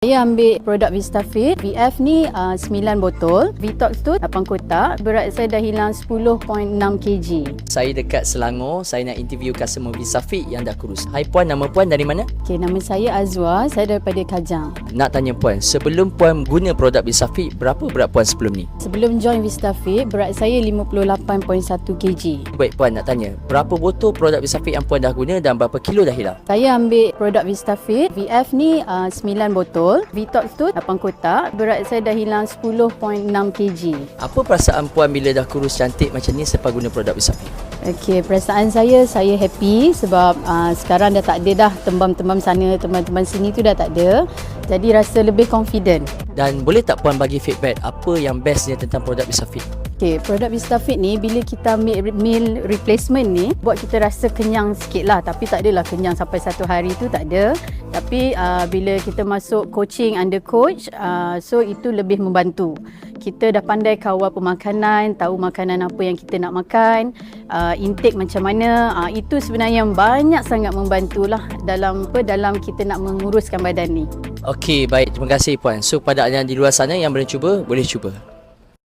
Saya ambil produk VistaFit. VF ni 9 botol, Vitox tu 8 kotak. Berat saya dah hilang 10.6 kg. Saya dekat Selangor, saya nak interview customer VistaFit yang dah kurus. Hai puan, nama puan dari mana? Okey, nama saya Azwa, saya daripada Kajang. Nak tanya puan, sebelum puan guna produk VistaFit, berapa berat puan sebelum ni? Sebelum join VistaFit, berat saya 58.1 kg. Baik puan, nak tanya, berapa botol produk VistaFit yang puan dah guna dan berapa kilo dah hilang? Saya ambil produk VistaFit. VF ni 9 botol, Vitox tu 8 kotak. Berat saya dah hilang 10.6 kg. Apa perasaan puan bila dah kurus cantik macam ni selepas guna produk VistaFit? Okey, perasaan saya happy sebab sekarang dah tak ada dah tembam-tembam sana, tembam-tembam sini tu dah tak ada. Jadi rasa lebih confident. Dan boleh tak puan bagi feedback apa yang bestnya tentang produk VistaFit? Okey, produk VistaFit ni bila kita ambil meal replacement ni buat kita rasa kenyang sikit lah, tapi tak adalah kenyang sampai satu hari tu, tak ada. Tapi bila kita masuk coaching under coach, so itu lebih membantu. Kita dah pandai kawal pemakanan, tahu makanan apa yang kita nak makan, intake macam mana. Itu sebenarnya yang banyak sangat membantulah dalam kita nak menguruskan badan ni. Okey, baik. Terima kasih puan. So pada anda di luar sana yang belum cuba, boleh cuba.